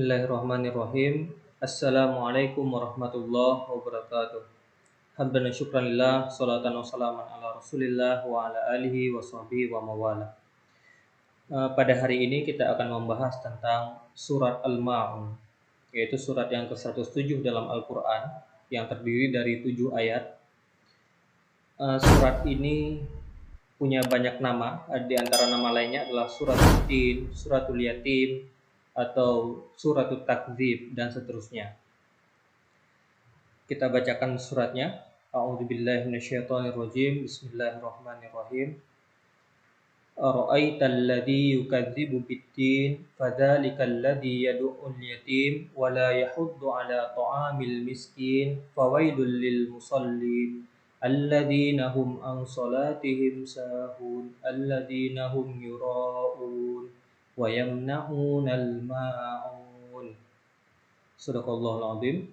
Bismillahirrahmanirrahim. Assalamualaikum warahmatullahi wabarakatuh. Hamdan wa syukran lillah, salatan wa salaman ala rasulillah wa ala alihi wa sahbihi wa mawala. Pada hari ini kita akan membahas tentang surat Al-Ma'un, yaitu surat yang ke-107 dalam Al-Quran yang terdiri dari 7 ayat. Surat ini punya banyak nama, di antara nama lainnya adalah Suratul Tin, Suratul Yatim, atau Suratul Takdzib, dan seterusnya. Kita bacakan suratnya. A'udzubillahi minasyaitonirrajim. Bismillahirrahmanirrahim. Ara'aital ladzi yukadzibu bid-din fadzalikal ladzi yad'ul yatim wa la yahuddu 'ala ta'amil miskin fawailul lil musallin alladzina hum an salatihim sahun alladzina hum yura'un wa yamna'unal ma'un. Shadaqallahul azim.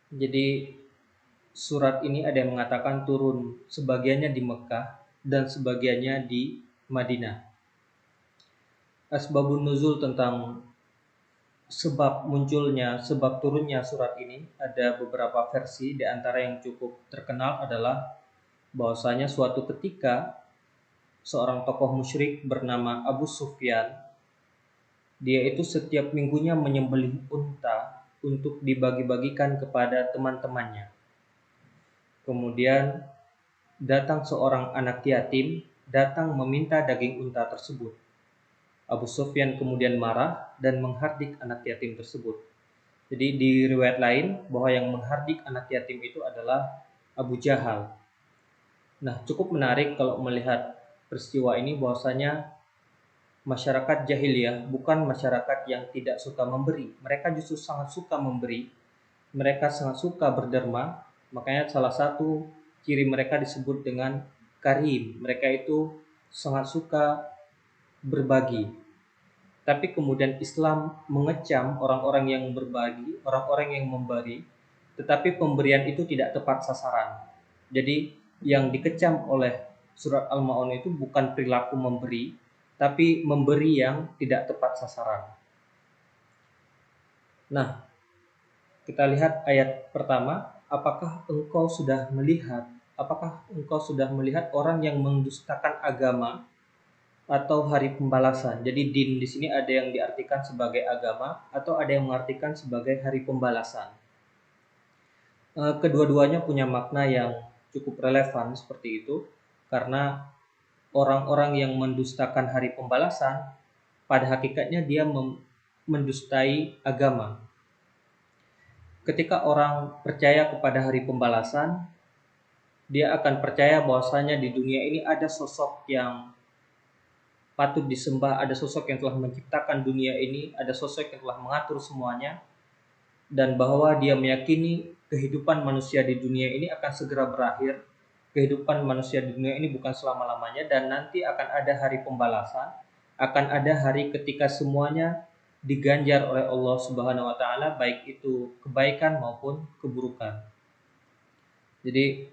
Jadi surat ini ada yang mengatakan turun sebagiannya di Mekah dan sebagiannya di Madinah. Asbabun nuzul tentang sebab munculnya, sebab turunnya surat ini ada beberapa versi. Di antara yang cukup terkenal adalah bahwasanya suatu ketika seorang tokoh musyrik bernama Abu Sufyan, dia itu setiap minggunya menyembelih unta untuk dibagi-bagikan kepada teman-temannya. Kemudian datang seorang anak yatim, datang meminta daging unta tersebut. Abu Sufyan kemudian marah dan menghardik anak yatim tersebut. Jadi di riwayat lain bahwa yang menghardik anak yatim itu adalah Abu Jahal. Nah, cukup menarik kalau melihat peristiwa ini bahwasanya masyarakat jahiliyah bukan masyarakat yang tidak suka memberi. Mereka justru sangat suka memberi. Mereka sangat suka berderma. Makanya salah satu ciri mereka disebut dengan karim. Mereka itu sangat suka berbagi. Tapi kemudian Islam mengecam orang-orang yang berbagi, orang-orang yang memberi, tetapi pemberian itu tidak tepat sasaran. Jadi yang dikecam oleh surat Al-Ma'un itu bukan perilaku memberi, tapi memberi yang tidak tepat sasaran. Nah, kita lihat ayat pertama. Apakah engkau sudah melihat orang yang mendustakan agama atau hari pembalasan? Jadi din di sini ada yang diartikan sebagai agama atau ada yang mengartikan sebagai hari pembalasan. Kedua-duanya punya makna yang cukup relevan seperti itu, karena orang-orang yang mendustakan hari pembalasan pada hakikatnya dia mendustai agama. Ketika orang percaya kepada hari pembalasan, dia akan percaya bahwasanya di dunia ini ada sosok yang patut disembah, ada sosok yang telah menciptakan dunia ini, ada sosok yang telah mengatur semuanya, dan bahwa dia meyakini kehidupan manusia di dunia ini akan segera berakhir. Kehidupan manusia di dunia ini bukan selama-lamanya, dan nanti akan ada hari pembalasan, akan ada hari ketika semuanya diganjar oleh Allah Subhanahu wa taala, baik itu kebaikan maupun keburukan. Jadi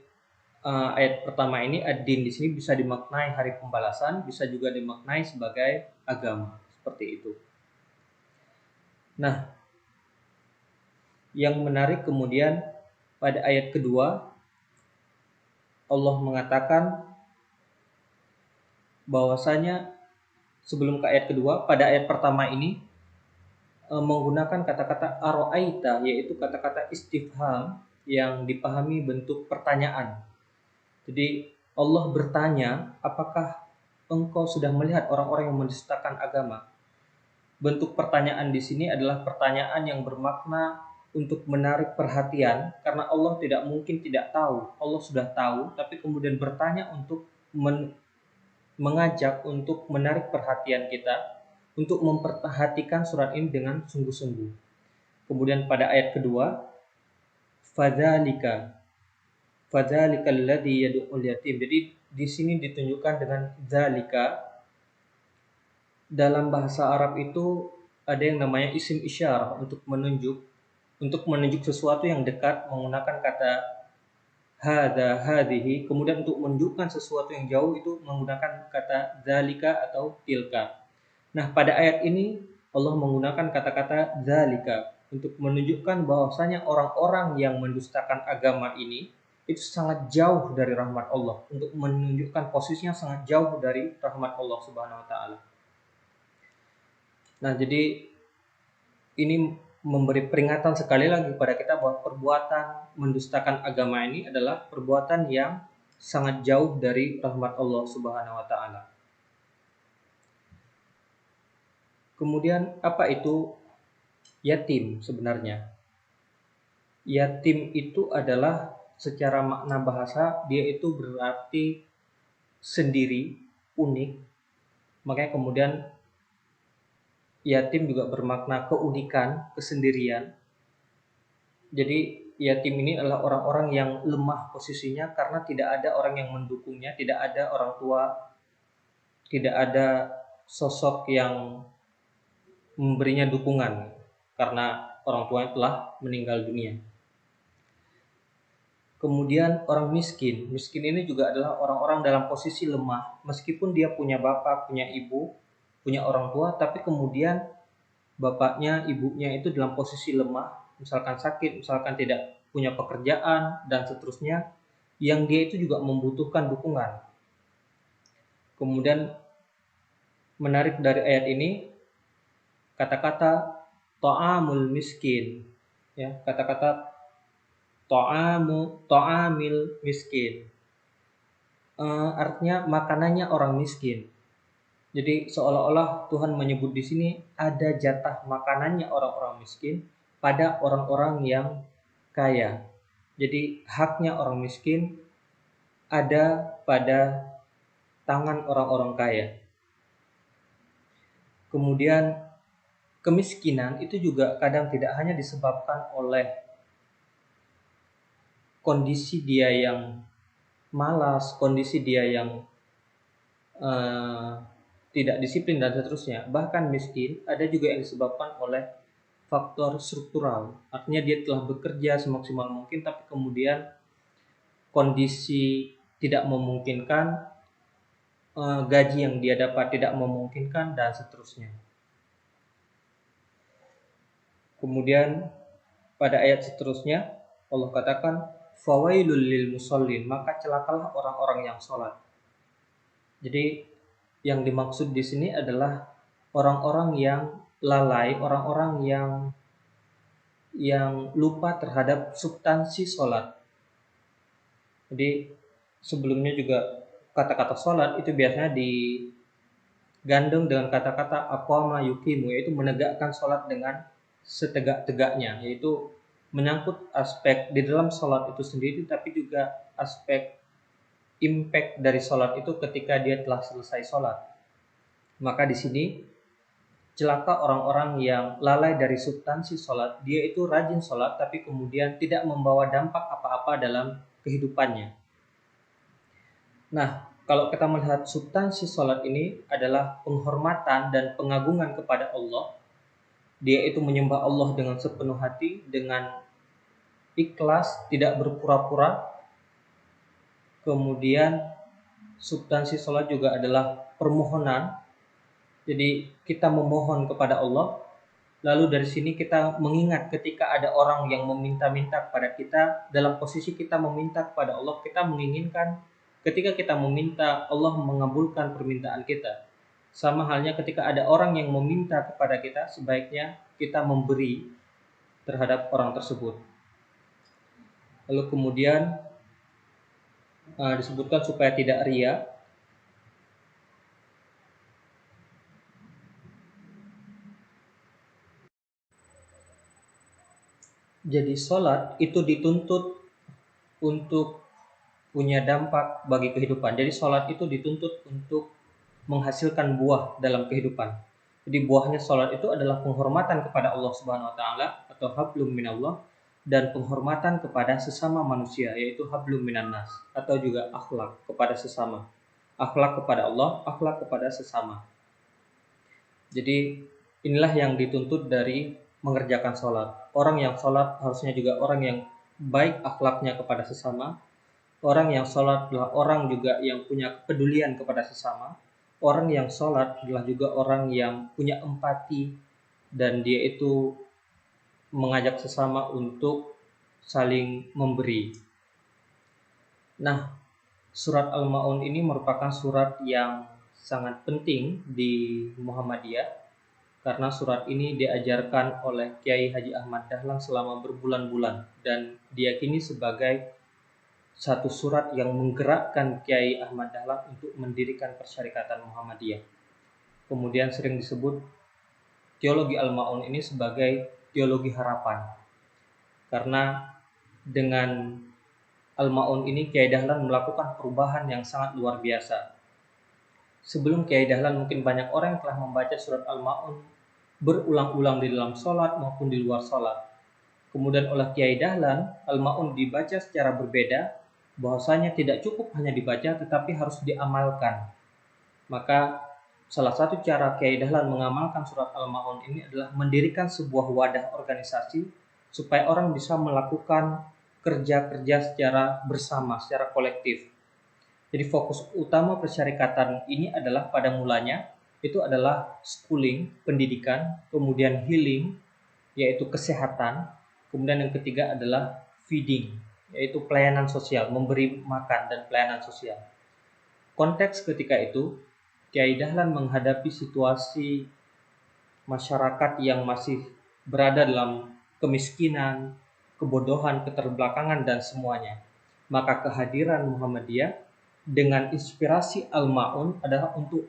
ayat pertama ini ad-din di sini bisa dimaknai hari pembalasan, bisa juga dimaknai sebagai agama, seperti itu. Nah, yang menarik kemudian pada ayat kedua Allah mengatakan bahwasanya sebelum ke ayat kedua, pada ayat pertama ini menggunakan kata-kata ara'aita, yaitu kata-kata istifham yang dipahami bentuk pertanyaan. Jadi Allah bertanya, apakah engkau sudah melihat orang-orang yang mendustakan agama? Bentuk pertanyaan di sini adalah pertanyaan yang bermakna untuk menarik perhatian, karena Allah tidak mungkin tidak tahu. Allah sudah tahu, tapi kemudian bertanya untuk mengajak untuk menarik perhatian kita, untuk memperhatikan surat ini dengan sungguh-sungguh. Kemudian pada ayat kedua, fadzalika alladzi yad'ul yatim. Jadi di sini ditunjukkan dengan zalika. Dalam bahasa Arab itu ada yang namanya isim isyarah untuk menunjuk sesuatu yang dekat menggunakan kata hadza, hadhihi. Kemudian untuk menunjukkan sesuatu yang jauh itu menggunakan kata zalika atau tilka. Nah, pada ayat ini Allah menggunakan kata-kata zalika untuk menunjukkan bahwasanya orang-orang yang mendustakan agama ini itu sangat jauh dari rahmat Allah, untuk menunjukkan posisinya sangat jauh dari rahmat Allah Subhanahu wa taala. Nah, jadi ini memberi peringatan sekali lagi kepada kita bahwa perbuatan mendustakan agama ini adalah perbuatan yang sangat jauh dari rahmat Allah Subhanahu wa taala. Kemudian apa itu yatim sebenarnya? Yatim itu adalah secara makna bahasa dia itu berarti sendiri, unik. Makanya kemudian yatim juga bermakna keunikan, kesendirian. Jadi yatim ini adalah orang-orang yang lemah posisinya karena tidak ada orang yang mendukungnya, tidak ada orang tua, tidak ada sosok yang memberinya dukungan karena orang tuanya telah meninggal dunia. Kemudian orang miskin. Miskin ini juga adalah orang-orang dalam posisi lemah. Meskipun dia punya bapak, punya ibu, punya orang tua, tapi kemudian bapaknya, ibunya itu dalam posisi lemah, misalkan sakit, misalkan tidak punya pekerjaan, dan seterusnya, yang dia itu juga membutuhkan dukungan. Kemudian menarik dari ayat ini, kata-kata ta'amul miskin, ya, kata-kata ta'amil miskin, artinya makanannya orang miskin. Jadi seolah-olah Tuhan menyebut di sini ada jatah makanannya orang-orang miskin pada orang-orang yang kaya. Jadi haknya orang miskin ada pada tangan orang-orang kaya. Kemudian kemiskinan itu juga kadang tidak hanya disebabkan oleh kondisi dia yang malas, kondisi dia yang tidak disiplin dan seterusnya. Bahkan miskin ada juga yang disebabkan oleh faktor struktural. Artinya dia telah bekerja semaksimal mungkin tapi kemudian kondisi tidak memungkinkan, gaji yang dia dapat tidak memungkinkan dan seterusnya. Kemudian pada ayat seterusnya Allah katakan fawailul lil musallin, maka celakalah orang-orang yang sholat. Jadi yang dimaksud di sini adalah orang-orang yang lalai, orang-orang yang lupa terhadap substansi sholat. Jadi sebelumnya juga kata-kata sholat itu biasanya digandeng dengan kata-kata aqama yuqimu, yaitu menegakkan sholat dengan setegak-tegaknya, yaitu menyangkut aspek di dalam sholat itu sendiri, tapi juga aspek impact dari sholat itu ketika dia telah selesai sholat. Maka di sini celaka orang-orang yang lalai dari substansi sholat. Dia itu rajin sholat tapi kemudian tidak membawa dampak apa-apa dalam kehidupannya. Nah, kalau kita melihat substansi sholat ini adalah penghormatan dan pengagungan kepada Allah. Dia itu menyembah Allah dengan sepenuh hati, dengan ikhlas, tidak berpura-pura. Kemudian substansi sholat juga adalah permohonan. Jadi kita memohon kepada Allah. Lalu dari sini kita mengingat ketika ada orang yang meminta-minta kepada kita, dalam posisi kita meminta kepada Allah, kita menginginkan ketika kita meminta Allah mengabulkan permintaan kita. Sama halnya ketika ada orang yang meminta kepada kita, sebaiknya kita memberi terhadap orang tersebut. Lalu kemudian disebutkan supaya tidak riya. Jadi sholat itu dituntut untuk punya dampak bagi kehidupan. Jadi sholat itu dituntut untuk menghasilkan buah dalam kehidupan. Jadi buahnya sholat itu adalah penghormatan kepada Allah Subhanahu Wa Taala atau hablum minallah, dan penghormatan kepada sesama manusia, yaitu hablum minannas, atau juga akhlak kepada sesama. Akhlak kepada Allah, akhlak kepada sesama. Jadi inilah yang dituntut dari mengerjakan sholat. Orang yang sholat harusnya juga orang yang baik akhlaknya kepada sesama. Orang yang sholat adalah orang juga yang punya kepedulian kepada sesama. Orang yang sholat adalah juga orang yang punya empati dan dia itu mengajak sesama untuk saling memberi. Nah, surat Al-Ma'un ini merupakan surat yang sangat penting di Muhammadiyah karena surat ini diajarkan oleh Kiai Haji Ahmad Dahlan selama berbulan-bulan dan diyakini sebagai satu surat yang menggerakkan Kiai Ahmad Dahlan untuk mendirikan Persyarikatan Muhammadiyah. Kemudian sering disebut teologi Al-Ma'un ini sebagai teologi harapan. Karena dengan Al-Ma'un ini Kiai Dahlan melakukan perubahan yang sangat luar biasa. Sebelum Kiai Dahlan mungkin banyak orang yang telah membaca surat Al-Ma'un berulang-ulang di dalam sholat maupun di luar sholat. Kemudian oleh Kiai Dahlan, Al-Ma'un dibaca secara berbeda, bahwasanya tidak cukup hanya dibaca tetapi harus diamalkan. Maka salah satu cara Kiai Dahlan mengamalkan surat Al-Ma'un ini adalah mendirikan sebuah wadah organisasi supaya orang bisa melakukan kerja-kerja secara bersama, secara kolektif. Jadi fokus utama persyarikatan ini adalah pada mulanya itu adalah schooling, pendidikan, kemudian healing, yaitu kesehatan, kemudian yang ketiga adalah feeding, yaitu pelayanan sosial, memberi makan dan pelayanan sosial. Konteks ketika itu, Kiai Dahlan menghadapi situasi masyarakat yang masih berada dalam kemiskinan, kebodohan, keterbelakangan, dan semuanya. Maka kehadiran Muhammadiyah dengan inspirasi Al-Ma'un adalah untuk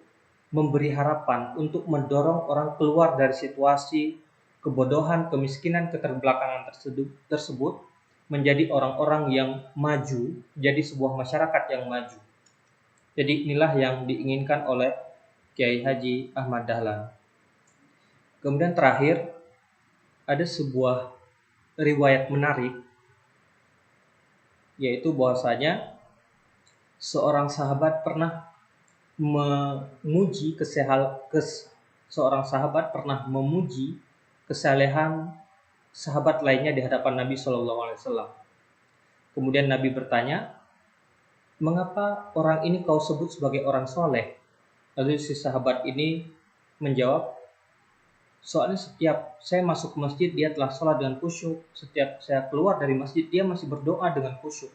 memberi harapan, untuk mendorong orang keluar dari situasi kebodohan, kemiskinan, keterbelakangan tersebut menjadi orang-orang yang maju, jadi sebuah masyarakat yang maju. Jadi inilah yang diinginkan oleh Kiai Haji Ahmad Dahlan. Kemudian terakhir, ada sebuah riwayat menarik, yaitu bahwasanya seorang sahabat pernah memuji kesalehan sahabat lainnya di hadapan Nabi SAW. Kemudian Nabi bertanya, mengapa orang ini kau sebut sebagai orang soleh? Lalu si sahabat ini menjawab, soalnya setiap saya masuk ke masjid dia telah sholat dengan khusyuk, setiap saya keluar dari masjid dia masih berdoa dengan khusyuk.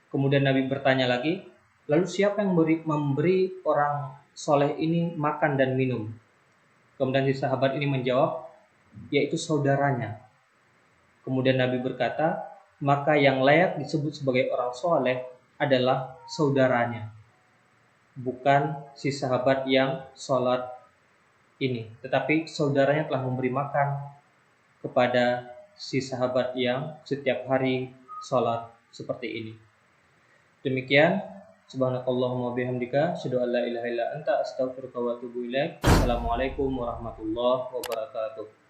Kemudian Nabi bertanya lagi, lalu siapa yang memberi orang soleh ini makan dan minum? Kemudian si sahabat ini menjawab, yaitu saudaranya. Kemudian Nabi berkata, maka yang layak disebut sebagai orang soleh adalah saudaranya, bukan si sahabat yang sholat ini, tetapi saudaranya telah memberi makan kepada si sahabat yang setiap hari sholat seperti ini. Demikian, subhanakallahumma bihamdika, asyhadu an la ilaha illa anta, astaghfiruka wa atubu ilaik. Assalamualaikum warahmatullahi wabarakatuh.